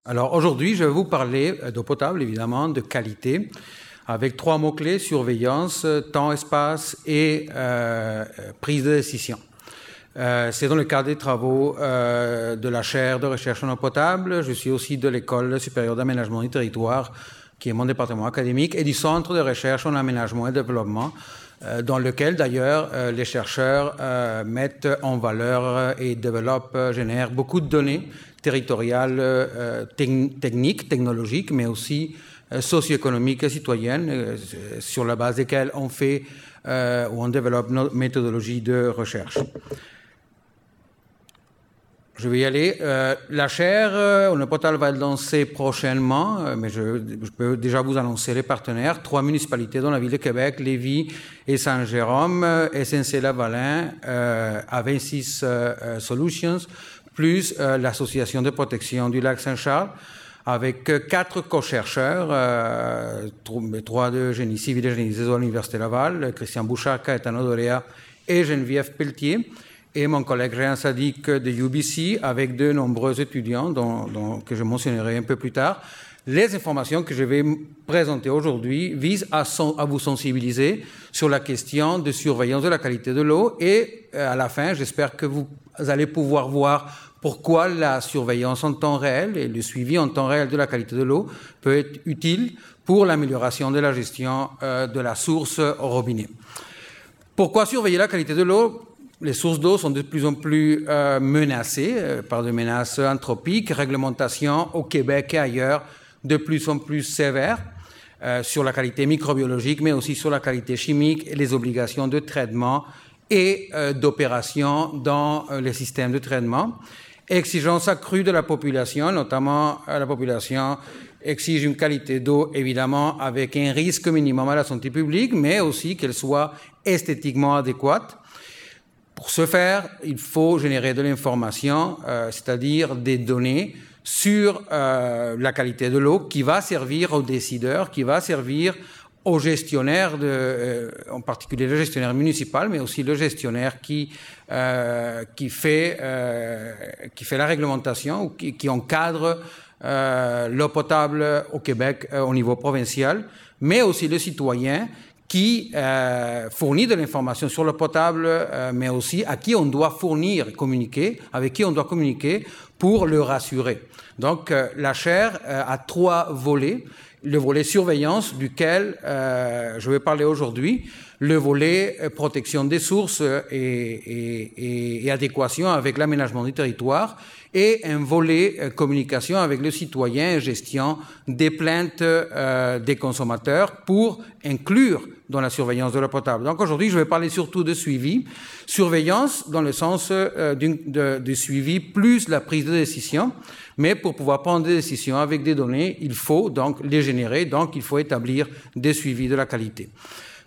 Alors aujourd'hui, je vais vous parler d'eau potable, évidemment, de qualité, avec 3 mots-clés: surveillance, temps, espace et prise de décision. C'est dans le cadre des travaux de la chaire de recherche en eau potable. Je suis aussi de l'École supérieure d'aménagement du territoire, qui est mon département académique, et du Centre de recherche en aménagement et développement, dans lequel d'ailleurs les chercheurs mettent en valeur et développent, génèrent beaucoup de données territoriales, techniques, technologiques, mais aussi socio-économiques et citoyennes, sur la base desquelles on fait ou on développe nos méthodologies de recherche. Je vais y aller. La chaire en eau potable va être lancée prochainement, mais je peux déjà vous annoncer les partenaires. 3 municipalités dans la ville de Québec, Lévis et Saint-Jérôme, SNC-Lavalin, A26 Solutions, plus l'Association de protection du lac Saint-Charles, avec 4 co-chercheurs, 3 de génie civil et génie des eaux à l'Université Laval, Christian Bouchard, Caetano Dorea et Geneviève Pelletier, et mon collègue Réan Sadik de UBC, avec de nombreux étudiants que je mentionnerai un peu plus tard. Les informations que je vais présenter aujourd'hui visent à vous sensibiliser sur la question de surveillance de la qualité de l'eau, et à la fin, j'espère que vous allez pouvoir voir pourquoi la surveillance en temps réel et le suivi en temps réel de la qualité de l'eau peut être utile pour l'amélioration de la gestion de la source au robinet. Pourquoi surveiller la qualité de l'eau? Les sources d'eau sont de plus en plus menacées par des menaces anthropiques, réglementations au Québec et ailleurs de plus en plus sévères sur la qualité microbiologique, mais aussi sur la qualité chimique et les obligations de traitement et d'opération dans les systèmes de traitement. Exigence accrue de la population, notamment la population exige une qualité d'eau, évidemment, avec un risque minimum à la santé publique, mais aussi qu'elle soit esthétiquement adéquate. Pour ce faire, il faut générer de l'information, c'est-à-dire des données sur la qualité de l'eau qui va servir aux décideurs, qui va servir aux gestionnaires, en particulier le gestionnaire municipal, mais aussi le gestionnaire qui fait la réglementation ou qui encadre l'eau potable au Québec au niveau provincial, mais aussi le citoyen qui fournit de l'information sur l'eau potable, mais aussi à qui on doit communiquer, avec qui on doit communiquer pour le rassurer. Donc la chaire a 3 volets. Le volet surveillance, duquel je vais parler aujourd'hui, le volet protection des sources et adéquation avec l'aménagement du territoire, et un volet communication avec le citoyen et gestion des plaintes des consommateurs pour inclure dans la surveillance de l'eau potable. Donc aujourd'hui, je vais parler surtout de suivi. Surveillance dans le sens du suivi plus la prise de décision. Mais pour pouvoir prendre des décisions avec des données, il faut donc les générer, donc il faut établir des suivis de la qualité.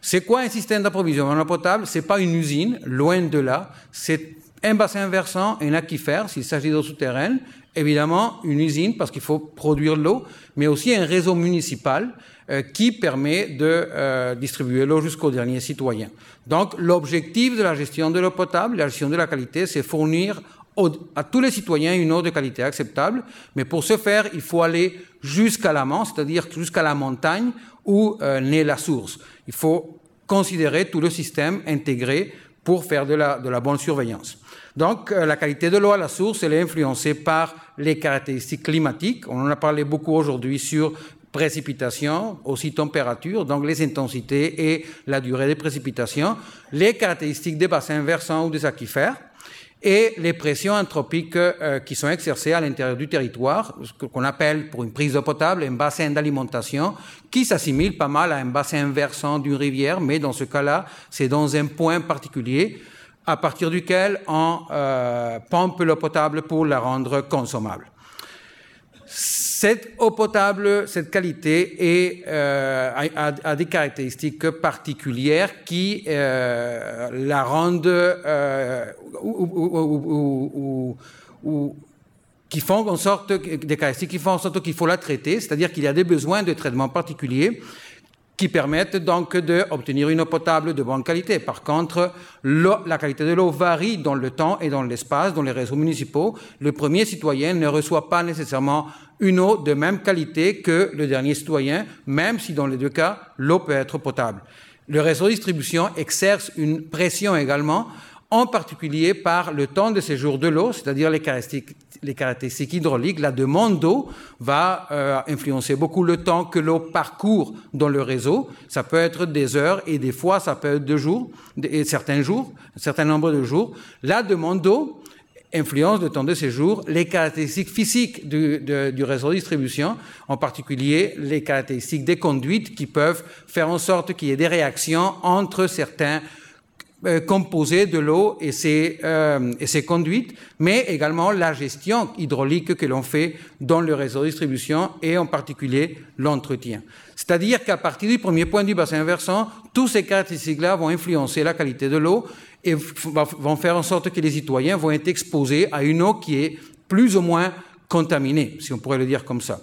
C'est quoi un système d'approvisionnement en eau potable? C'est pas une usine, loin de là. C'est un bassin versant, un aquifère, s'il s'agit d'eau souterraine. Évidemment, une usine, parce qu'il faut produire l'eau, mais aussi un réseau municipal qui permet de distribuer l'eau jusqu'au dernier citoyen. Donc, l'objectif de la gestion de l'eau potable, la gestion de la qualité, c'est fournir à tous les citoyens une eau de qualité acceptable, mais pour ce faire, il faut aller jusqu'à l'amont, c'est-à-dire jusqu'à la montagne où naît la source. Il faut considérer tout le système intégré pour faire de la bonne surveillance. Donc, la qualité de l'eau à la source, elle est influencée par les caractéristiques climatiques. On en a parlé beaucoup aujourd'hui sur précipitations, aussi température, donc les intensités et la durée des précipitations, les caractéristiques des bassins versants ou des aquifères, et les pressions anthropiques qui sont exercées à l'intérieur du territoire, ce qu'on appelle pour une prise d'eau potable un bassin d'alimentation, qui s'assimile pas mal à un bassin versant d'une rivière, mais dans ce cas-là, c'est dans un point particulier à partir duquel on pompe l'eau potable pour la rendre consommable. Cette eau potable, cette qualité a des caractéristiques particulières qui la rendent qui font en sorte des caractéristiques qui font en sorte qu'il faut la traiter, c'est-à-dire qu'il y a des besoins de traitement particuliers qui permettent donc d'obtenir une eau potable de bonne qualité. Par contre, la qualité de l'eau varie dans le temps et dans l'espace, dans les réseaux municipaux. Le premier citoyen ne reçoit pas nécessairement une eau de même qualité que le dernier citoyen, même si dans les deux cas, l'eau peut être potable. Le réseau de distribution exerce une pression également, en particulier par le temps de séjour de l'eau, c'est-à-dire les caractéristiques hydrauliques. La demande d'eau va influencer beaucoup le temps que l'eau parcourt dans le réseau. Ça peut être des heures et des fois ça peut être 2 jours, et certains jours, un certain nombre de jours. La demande d'eau influence le temps de séjour, les caractéristiques physiques du réseau de distribution, en particulier les caractéristiques des conduites qui peuvent faire en sorte qu'il y ait des réactions entre certains composés de l'eau et ses conduites, mais également la gestion hydraulique que l'on fait dans le réseau de distribution et en particulier l'entretien. C'est-à-dire qu'à partir du premier point du bassin versant, tous ces caractéristiques-là vont influencer la qualité de l'eau et vont faire en sorte que les citoyens vont être exposés à une eau qui est plus ou moins contaminée, si on pourrait le dire comme ça.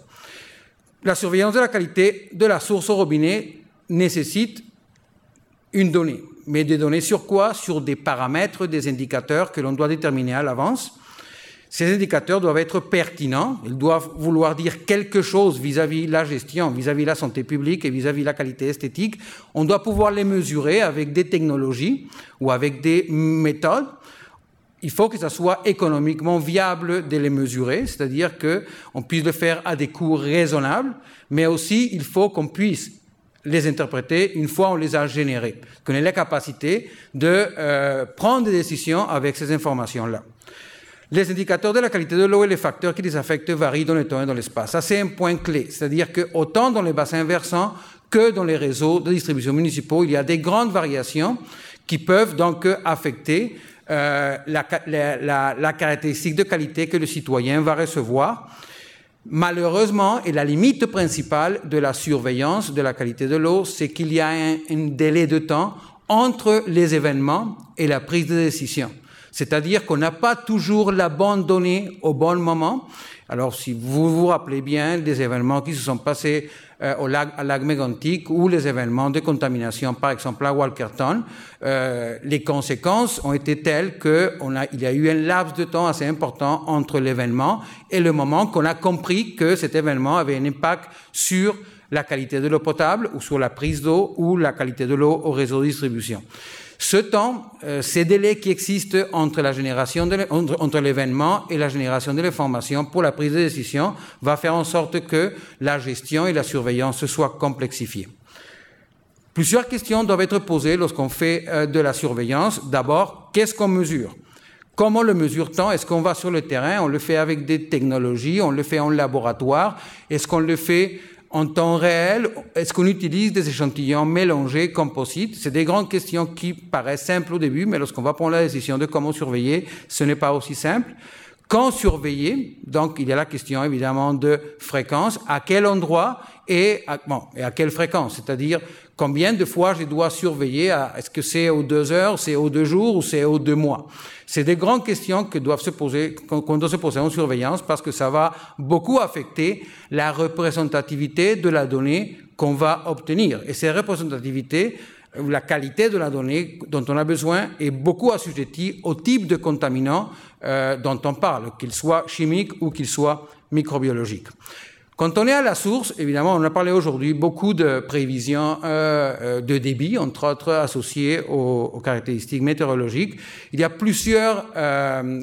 La surveillance de la qualité de la source au robinet nécessite une donnée. Mais des données sur quoi? Sur des paramètres, des indicateurs que l'on doit déterminer à l'avance. Ces indicateurs doivent être pertinents, ils doivent vouloir dire quelque chose vis-à-vis la gestion, vis-à-vis la santé publique et vis-à-vis la qualité esthétique. On doit pouvoir les mesurer avec des technologies ou avec des méthodes. Il faut que ça soit économiquement viable de les mesurer, c'est-à-dire qu'on puisse le faire à des coûts raisonnables, mais aussi il faut qu'on puisse les interpréter une fois on les a générés, qu'on ait la capacité de prendre des décisions avec ces informations-là. Les indicateurs de la qualité de l'eau et les facteurs qui les affectent varient dans le temps et dans l'espace. Ça, c'est un point clé, c'est-à-dire que autant dans les bassins versants que dans les réseaux de distribution municipaux, il y a des grandes variations qui peuvent donc affecter la caractéristique de qualité que le citoyen va recevoir. Malheureusement, et la limite principale de la surveillance de la qualité de l'eau, c'est qu'il y a un délai de temps entre les événements et la prise de décision. C'est-à-dire qu'on n'a pas toujours la bonne donnée au bon moment. Alors, si vous vous rappelez bien des événements qui se sont passés à lac Mégantic ou les événements de contamination, par exemple à Walkerton, les conséquences ont été telles qu'il y a eu un laps de temps assez important entre l'événement et le moment qu'on a compris que cet événement avait un impact sur la qualité de l'eau potable ou sur la prise d'eau ou la qualité de l'eau au réseau de distribution. Ce temps, ces délais qui existent entre entre l'événement et la génération de l'information pour la prise de décision va faire en sorte que la gestion et la surveillance soient complexifiées. Plusieurs questions doivent être posées lorsqu'on fait de la surveillance. D'abord, qu'est-ce qu'on mesure? Comment le mesure-t-on? Est-ce qu'on va sur le terrain? On le fait avec des technologies? On le fait en laboratoire? Est-ce qu'on le fait en temps réel? Est-ce qu'on utilise des échantillons mélangés, composites? C'est des grandes questions qui paraissent simples au début, mais lorsqu'on va prendre la décision de comment surveiller, ce n'est pas aussi simple. Quand surveiller? Donc, il y a la question évidemment de fréquence, à quel endroit et à quelle fréquence? C'est-à-dire, combien de fois je dois surveiller? Est-ce que c'est aux 2 heures, c'est aux 2 jours ou c'est aux 2 mois? C'est des grandes questions qu'on doit se poser en surveillance parce que ça va beaucoup affecter la représentativité de la donnée qu'on va obtenir. Et cette représentativité, la qualité de la donnée dont on a besoin est beaucoup assujettie au type de contaminant dont on parle, qu'il soit chimique ou qu'il soit microbiologique. Quand on est à la source, évidemment, on a parlé aujourd'hui beaucoup de prévisions de débit, entre autres associées aux caractéristiques météorologiques. Il y a plusieurs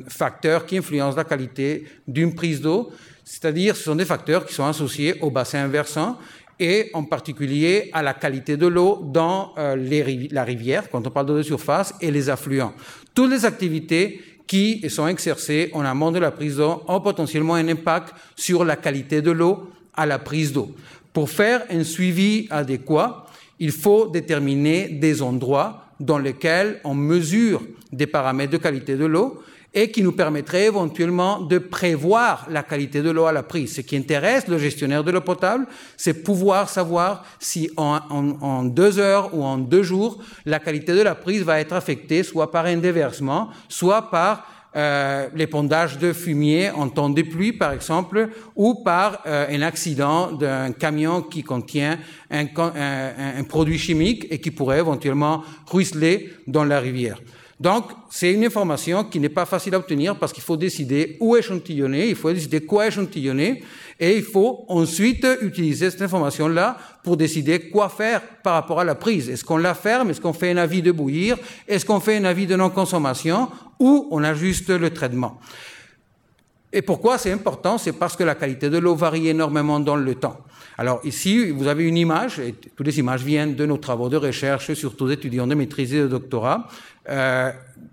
facteurs qui influencent la qualité d'une prise d'eau, c'est-à-dire ce sont des facteurs qui sont associés au bassin versant et en particulier à la qualité de l'eau dans la rivière, quand on parle d'eau de surface, et les affluents. Toutes les activités qui sont exercées en amont de la prise d'eau ont potentiellement un impact sur la qualité de l'eau à la prise d'eau. Pour faire un suivi adéquat, il faut déterminer des endroits dans lesquels on mesure des paramètres de qualité de l'eau et qui nous permettraient éventuellement de prévoir la qualité de l'eau à la prise. Ce qui intéresse le gestionnaire de l'eau potable, c'est pouvoir savoir si en 2 heures ou en 2 jours, la qualité de la prise va être affectée soit par un déversement, soit par l'épandage de fumier en temps de pluie, par exemple, ou par un accident d'un camion qui contient un produit chimique et qui pourrait éventuellement ruisseler dans la rivière. Donc, c'est une information qui n'est pas facile à obtenir parce qu'il faut décider où échantillonner, il faut décider quoi échantillonner, et il faut ensuite utiliser cette information-là pour décider quoi faire par rapport à la prise. Est-ce qu'on la ferme? Est-ce qu'on fait un avis de bouillir? Est-ce qu'on fait un avis de non-consommation? Ou on ajuste le traitement? Et pourquoi c'est important? C'est parce que la qualité de l'eau varie énormément dans le temps. Alors ici, vous avez une image, et toutes les images viennent de nos travaux de recherche, surtout d'étudiants de maîtrise et de doctorat,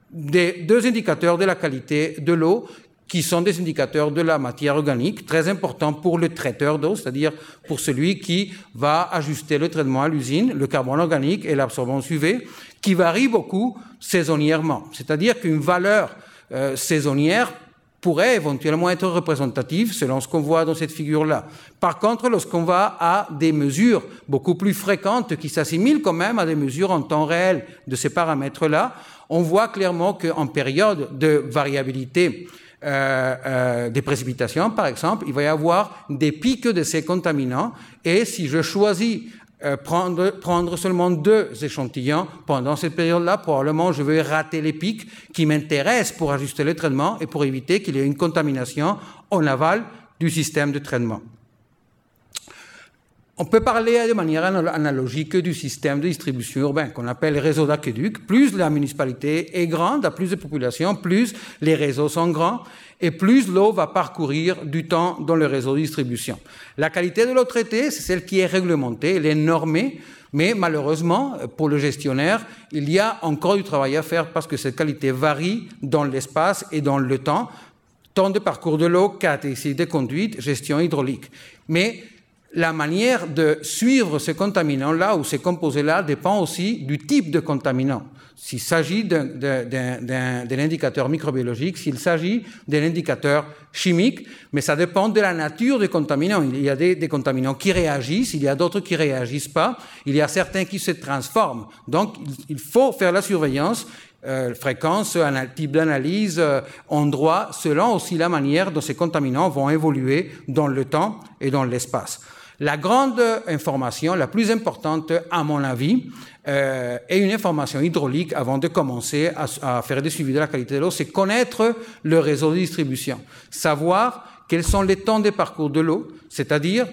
des deux indicateurs de la qualité de l'eau qui sont des indicateurs de la matière organique, très importants pour le traiteur d'eau, c'est-à-dire pour celui qui va ajuster le traitement à l'usine, le carbone organique et l'absorbance UV, qui varient beaucoup saisonnièrement. C'est-à-dire qu'une valeur saisonnière pourrait éventuellement être représentative selon ce qu'on voit dans cette figure-là. Par contre, lorsqu'on va à des mesures beaucoup plus fréquentes qui s'assimilent quand même à des mesures en temps réel de ces paramètres-là, on voit clairement qu'en période de variabilité des précipitations, par exemple, il va y avoir des pics de ces contaminants, et si je choisis prendre seulement 2 échantillons pendant cette période-là, probablement je vais rater les pics qui m'intéressent pour ajuster le traitement et pour éviter qu'il y ait une contamination en aval du système de traitement. On peut parler de manière analogique du système de distribution urbain qu'on appelle réseau d'aqueduc. Plus la municipalité est grande, a plus de population, plus les réseaux sont grands et plus l'eau va parcourir du temps dans le réseau de distribution. La qualité de l'eau traitée, c'est celle qui est réglementée, elle est normée, mais malheureusement, pour le gestionnaire, il y a encore du travail à faire parce que cette qualité varie dans l'espace et dans le temps. Temps de parcours de l'eau, caractéristiques de conduite, gestion hydraulique. Mais la manière de suivre ces contaminants-là ou ces composés-là dépend aussi du type de contaminant. S'il s'agit d'un indicateur microbiologique, s'il s'agit d'un indicateur chimique, mais ça dépend de la nature des contaminants. Il y a des contaminants qui réagissent, il y a d'autres qui ne réagissent pas, il y a certains qui se transforment. Donc, il faut faire la surveillance, fréquence, type d'analyse, endroit, selon aussi la manière dont ces contaminants vont évoluer dans le temps et dans l'espace. La grande information, la plus importante à mon avis, est une information hydraulique avant de commencer à faire des suivis de la qualité de l'eau, c'est connaître le réseau de distribution, savoir quels sont les temps de parcours de l'eau, c'est-à-dire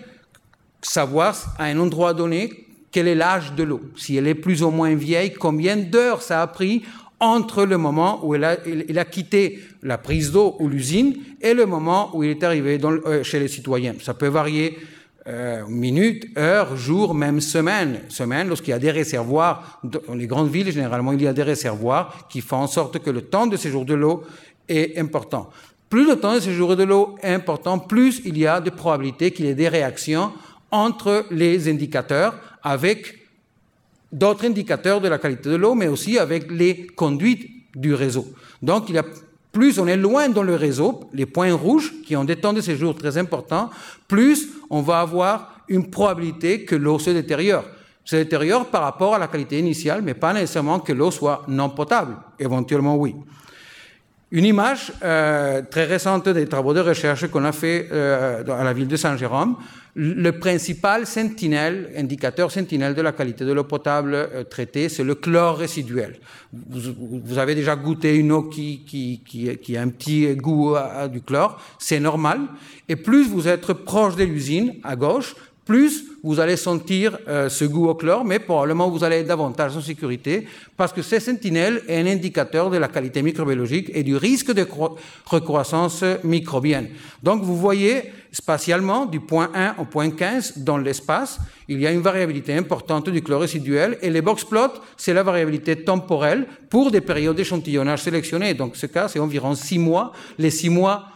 savoir à un endroit donné quel est l'âge de l'eau, si elle est plus ou moins vieille, combien d'heures ça a pris entre le moment où il a quitté la prise d'eau ou l'usine et le moment où il est arrivé chez les citoyens. Ça peut varier minutes, heures, jours, même semaines. Semaines, lorsqu'il y a des réservoirs, dans les grandes villes, généralement, il y a des réservoirs qui font en sorte que le temps de séjour de l'eau est important. Plus le temps de séjour de l'eau est important, plus il y a de probabilités qu'il y ait des réactions entre les indicateurs avec d'autres indicateurs de la qualité de l'eau, mais aussi avec les conduites du réseau. Donc, plus on est loin dans le réseau, les points rouges, qui ont des temps de séjour très importants, plus on va avoir une probabilité que l'eau se détériore. Se détériore par rapport à la qualité initiale, mais pas nécessairement que l'eau soit non potable. Éventuellement, oui. Une image très récente des travaux de recherche qu'on a fait à la ville de Saint-Jérôme. Le principal indicateur sentinelle de la qualité de l'eau potable traitée, c'est le chlore résiduel. Vous avez déjà goûté une eau qui a un petit goût du chlore, c'est normal. Et plus vous êtes proche de l'usine, à gauche, plus vous allez sentir ce goût au chlore, mais probablement vous allez être davantage en sécurité parce que ce sentinelle est un indicateur de la qualité microbiologique et du risque de recroissance microbienne. Donc vous voyez spatialement, du point 1 au point 15 dans l'espace, il y a une variabilité importante du chlore résiduel et les box plots, c'est la variabilité temporelle pour des périodes d'échantillonnage sélectionnées. Donc ce cas, c'est environ 6 mois. Les 6 mois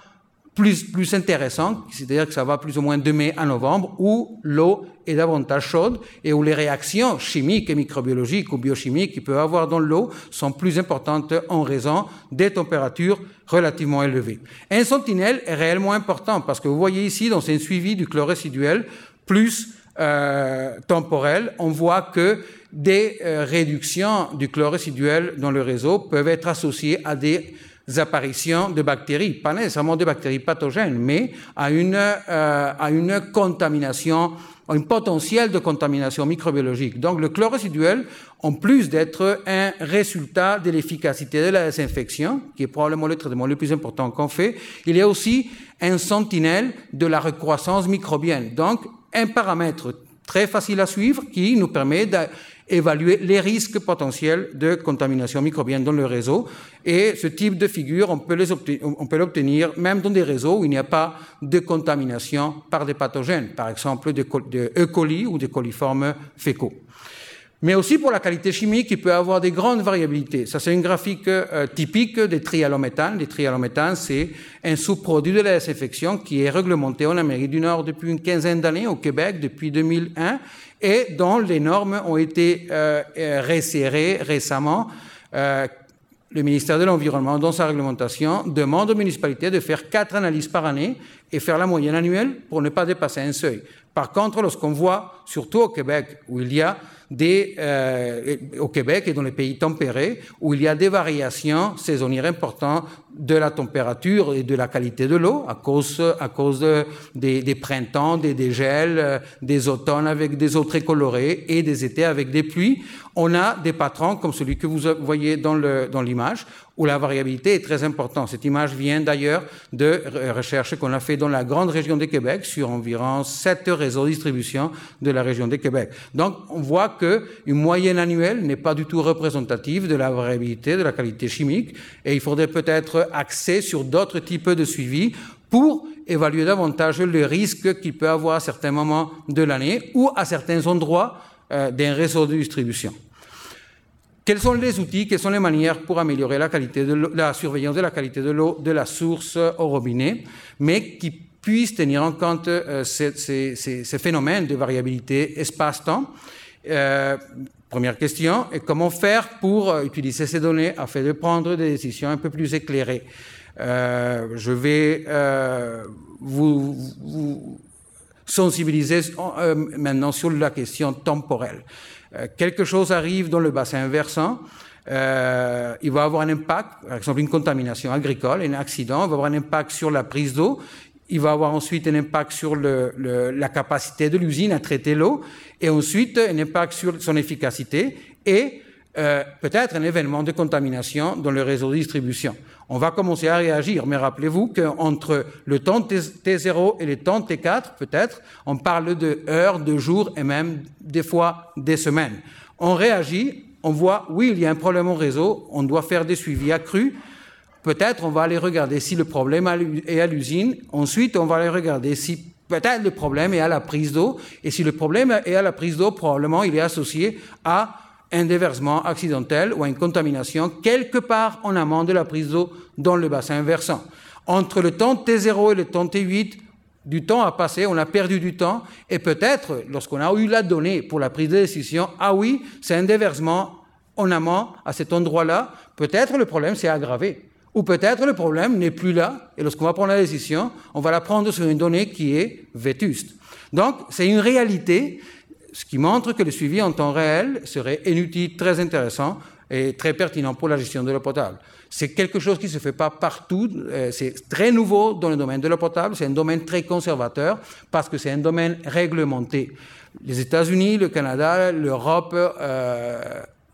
plus intéressant, c'est-à-dire que ça va plus ou moins de mai à novembre, où l'eau est davantage chaude et où les réactions chimiques et microbiologiques ou biochimiques qu'il peut y avoir dans l'eau sont plus importantes en raison des températures relativement élevées. Un sentinelle est réellement important parce que vous voyez ici, dans un suivi du chlore résiduel plus temporel, on voit que des réductions du chlore résiduel dans le réseau peuvent être associées à des apparitions de bactéries, pas nécessairement de bactéries pathogènes, mais à une contamination, à un potentiel de contamination microbiologique. Donc le chlore résiduel, en plus d'être un résultat de l'efficacité de la désinfection, qui est probablement le traitement le plus important qu'on fait, il est aussi un sentinelle de la recroissance microbienne. Donc un paramètre très facile à suivre qui nous permet d'évaluer les risques potentiels de contamination microbienne dans le réseau. Et ce type de figure, on peut l'obtenir même dans des réseaux où il n'y a pas de contamination par des pathogènes, par exemple de E. coli ou des coliformes fécaux. Mais aussi pour la qualité chimique, il peut avoir des grandes variabilités. Ça, c'est une graphique typique des trialométhanes. Les trialométhanes, c'est un sous-produit de la désinfection qui est réglementé en Amérique du Nord depuis une quinzaine d'années, au Québec depuis 2001, et dont les normes ont été resserrées récemment. Le ministère de l'Environnement, dans sa réglementation, demande aux municipalités de faire 4 analyses par année et faire la moyenne annuelle pour ne pas dépasser un seuil. Par contre, lorsqu'on voit, surtout au Québec, où il y a au Québec et dans les pays tempérés, où il y a des variations saisonnières importantes de la température et de la qualité de l'eau à cause des printemps, des dégels, des automnes avec des eaux très colorées et des étés avec des pluies, on a des patrons comme celui que vous voyez dans l'image, où la variabilité est très importante. Cette image vient d'ailleurs de recherches qu'on a fait dans la grande région de Québec sur environ 7 réseaux de distribution de la région de Québec. Donc, on voit qu'une moyenne annuelle n'est pas du tout représentative de la variabilité de la qualité chimique et il faudrait peut-être axer sur d'autres types de suivi pour évaluer davantage le risque qu'il peut avoir à certains moments de l'année ou à certains endroits d'un réseau de distribution. Quels sont les outils, quelles sont les manières pour améliorer la qualité de l'eau, la surveillance de la qualité de l'eau de la source au robinet, mais qui puissent tenir en compte ces phénomènes de variabilité espace-temps. Première question, et comment faire pour utiliser ces données afin de prendre des décisions un peu plus éclairées? Je vais vous sensibiliser maintenant sur la question temporelle. Quelque chose arrive dans le bassin versant, il va avoir un impact, par exemple une contamination agricole, un accident, il va avoir un impact sur la prise d'eau, il va avoir ensuite un impact sur la capacité de l'usine à traiter l'eau, et ensuite un impact sur son efficacité et peut-être un événement de contamination dans le réseau de distribution. On va commencer à réagir, mais rappelez-vous qu'entre le temps T0 et le temps T4, peut-être, on parle de heures, de jours et même des fois des semaines. On réagit, on voit, oui, il y a un problème au réseau, on doit faire des suivis accrus. Peut-être on va aller regarder si le problème est à l'usine. Ensuite, on va aller regarder si peut-être le problème est à la prise d'eau. Et si le problème est à la prise d'eau, probablement il est associé à un déversement accidentel ou à une contamination quelque part en amont de la prise d'eau dans le bassin versant. Entre le temps T0 et le temps T8, du temps a passé, on a perdu du temps, et peut-être, lorsqu'on a eu la donnée pour la prise de décision, ah oui, c'est un déversement en amont à cet endroit-là, peut-être le problème s'est aggravé. Ou peut-être le problème n'est plus là, et lorsqu'on va prendre la décision, on va la prendre sur une donnée qui est vétuste. Donc, c'est une réalité, ce qui montre que le suivi en temps réel serait un outil très intéressant et très pertinent pour la gestion de l'eau potable. C'est quelque chose qui ne se fait pas partout, c'est très nouveau dans le domaine de l'eau potable, c'est un domaine très conservateur parce que c'est un domaine réglementé. Les États-Unis, le Canada, l'Europe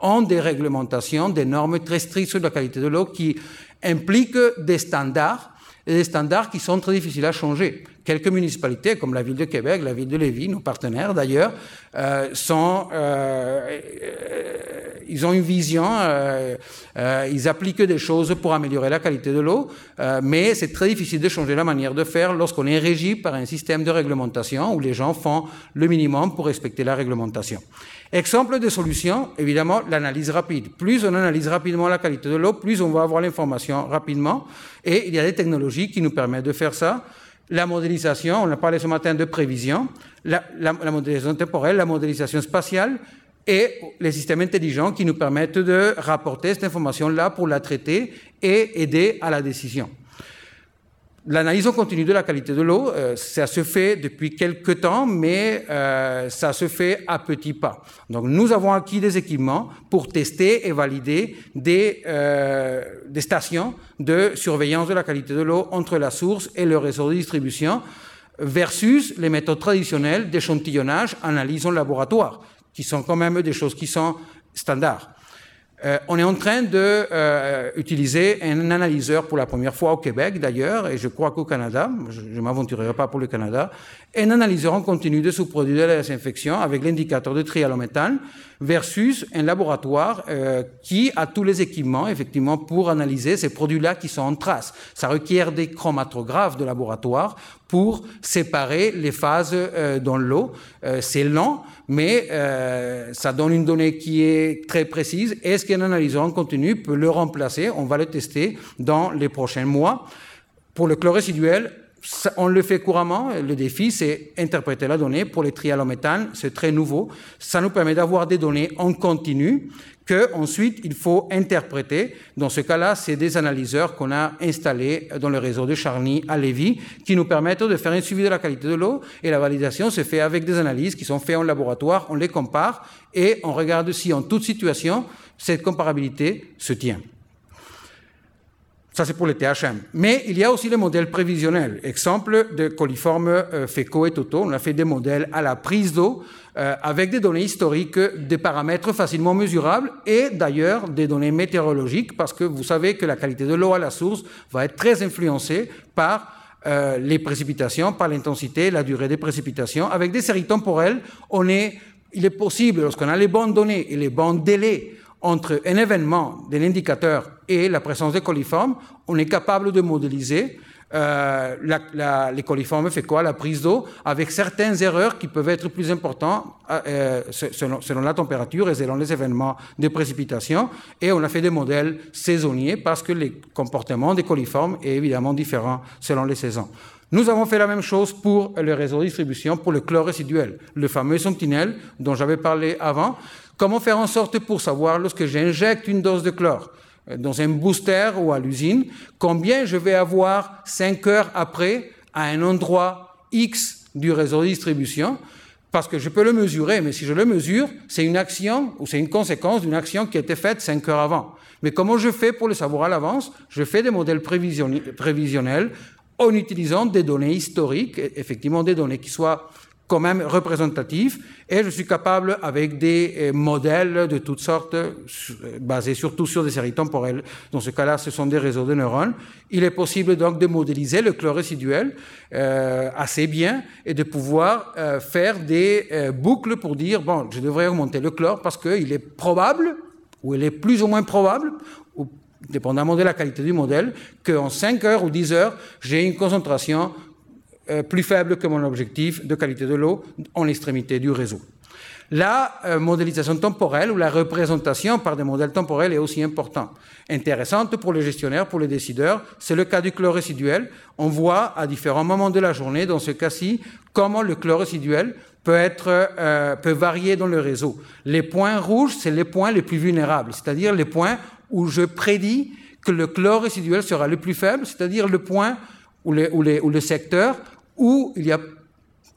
ont des réglementations, des normes très strictes sur la qualité de l'eau qui impliquent des standards, et des standards qui sont très difficiles à changer. Quelques municipalités, comme la ville de Québec, la ville de Lévis, nos partenaires d'ailleurs, ils ont une vision, ils appliquent des choses pour améliorer la qualité de l'eau, mais c'est très difficile de changer la manière de faire lorsqu'on est régi par un système de réglementation où les gens font le minimum pour respecter la réglementation. Exemple de solution, évidemment, l'analyse rapide. Plus on analyse rapidement la qualité de l'eau, plus on va avoir l'information rapidement, et il y a des technologies qui nous permettent de faire ça. La modélisation, on a parlé ce matin de prévision, la modélisation temporelle, la modélisation spatiale et les systèmes intelligents qui nous permettent de rapporter cette information-là pour la traiter et aider à la décision. L'analyse en continu de la qualité de l'eau, ça se fait depuis quelque temps, mais ça se fait à petits pas. Donc, nous avons acquis des équipements pour tester et valider des stations de surveillance de la qualité de l'eau entre la source et le réseau de distribution, versus les méthodes traditionnelles d'échantillonnage, analyse en laboratoire, qui sont quand même des choses qui sont standards. On est en train d'utiliser un analyseur pour la première fois au Québec d'ailleurs, et je crois qu'au Canada, je ne m'aventurerai pas pour le Canada, un analyseur en continu de sous-produits de la désinfection avec l'indicateur de trialométhane versus un laboratoire qui a tous les équipements effectivement pour analyser ces produits-là qui sont en trace. Ça requiert des chromatographes de laboratoire pour séparer les phases dans l'eau. C'est lent, mais ça donne une donnée qui est très précise. Est-ce qu'un analyseur en continu peut le remplacer? On va le tester dans les prochains mois. Pour le chlore résiduel, on le fait couramment. Le défi, c'est interpréter la donnée. Pour les trialométhanes, c'est très nouveau. Ça nous permet d'avoir des données en continu qu'ensuite il faut interpréter. Dans ce cas-là, c'est des analyseurs qu'on a installés dans le réseau de Charny à Lévis qui nous permettent de faire un suivi de la qualité de l'eau, et la validation se fait avec des analyses qui sont faites en laboratoire, on les compare et on regarde si en toute situation cette comparabilité se tient. Ça, c'est pour les THM. Mais il y a aussi les modèles prévisionnels. Exemple de coliformes fécaux et totaux. On a fait des modèles à la prise d'eau avec des données historiques, des paramètres facilement mesurables et d'ailleurs des données météorologiques, parce que vous savez que la qualité de l'eau à la source va être très influencée par les précipitations, par l'intensité, la durée des précipitations. Avec des séries temporelles, il est possible, lorsqu'on a les bonnes données et les bons délais entre un événement de l'indicateur et la présence des coliformes, on est capable de modéliser les coliformes fécaux à la prise d'eau avec certaines erreurs qui peuvent être plus importantes selon la température et selon les événements de précipitation. Et on a fait des modèles saisonniers parce que le comportement des coliformes est évidemment différent selon les saisons. Nous avons fait la même chose pour le réseau de distribution, pour le chlore résiduel, le fameux Sentinelle dont j'avais parlé avant. Comment faire en sorte pour savoir, lorsque j'injecte une dose de chlore dans un booster ou à l'usine, combien je vais avoir 5 heures après à un endroit X du réseau de distribution, parce que je peux le mesurer, mais si je le mesure, c'est une action ou c'est une conséquence d'une action qui a été faite 5 heures avant. Mais comment je fais pour le savoir à l'avance? Je fais des modèles prévisionnels en utilisant des données historiques, effectivement des données qui soient quand même représentatifs, et je suis capable, avec des modèles de toutes sortes, basés surtout sur des séries temporelles, dans ce cas-là, ce sont des réseaux de neurones, il est possible donc de modéliser le chlore résiduel assez bien et de pouvoir faire des boucles pour dire, bon, je devrais augmenter le chlore parce qu'il est probable, ou il est plus ou moins probable, ou dépendamment de la qualité du modèle, qu'en 5 heures ou 10 heures, j'ai une concentration plus faible que mon objectif de qualité de l'eau en l'extrémité du réseau. La modélisation temporelle ou la représentation par des modèles temporels est aussi importante. Intéressante pour les gestionnaires, pour les décideurs. C'est le cas du chlore résiduel. On voit à différents moments de la journée, dans ce cas-ci, comment le chlore résiduel peut varier dans le réseau. Les points rouges, c'est les points les plus vulnérables, c'est-à-dire les points où je prédis que le chlore résiduel sera le plus faible, c'est-à-dire le point ou le secteur où il y a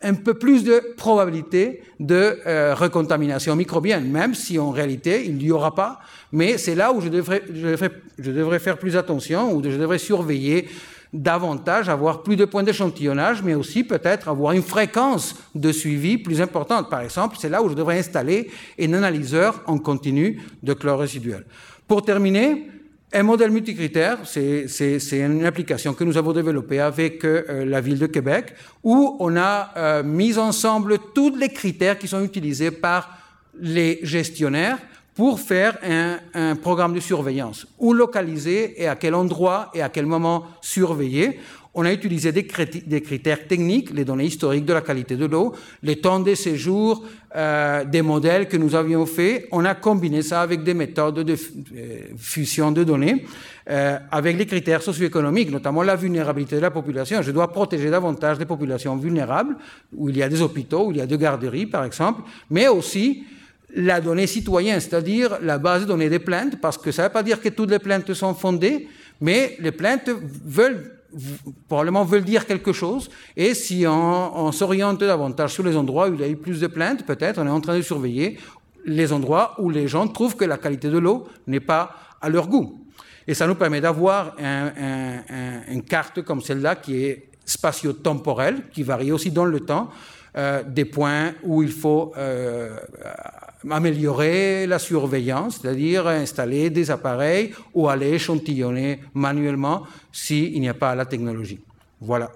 un peu plus de probabilité de recontamination microbienne, même si en réalité il n'y aura pas, mais c'est là où je devrais faire plus attention, où je devrais surveiller davantage, avoir plus de points d'échantillonnage, mais aussi peut-être avoir une fréquence de suivi plus importante. Par exemple, c'est là où je devrais installer un analyseur en continu de chlore résiduel. Pour terminer, un modèle multicritère, c'est une application que nous avons développée avec la ville de Québec, où on a mis ensemble tous les critères qui sont utilisés par les gestionnaires pour faire un programme de surveillance. Où localiser et à quel endroit et à quel moment surveiller. On a utilisé des critères techniques, les données historiques de la qualité de l'eau, les temps de séjour, des modèles que nous avions faits. On a combiné ça avec des méthodes de fusion de données, avec les critères socio-économiques, notamment la vulnérabilité de la population. Je dois protéger davantage les populations vulnérables, où il y a des hôpitaux, où il y a des garderies, par exemple, mais aussi la donnée citoyenne, c'est-à-dire la base de données des plaintes, parce que ça ne veut pas dire que toutes les plaintes sont fondées, mais les plaintes veulent probablement veulent dire quelque chose. Et si on s'oriente davantage sur les endroits où il y a eu plus de plaintes, peut-être on est en train de surveiller les endroits où les gens trouvent que la qualité de l'eau n'est pas à leur goût. Et ça nous permet d'avoir une carte comme celle-là qui est spatio-temporelle, qui varie aussi dans le temps, des points où il faut améliorer la surveillance, c'est-à-dire installer des appareils ou aller échantillonner manuellement s'il n'y a pas la technologie. Voilà.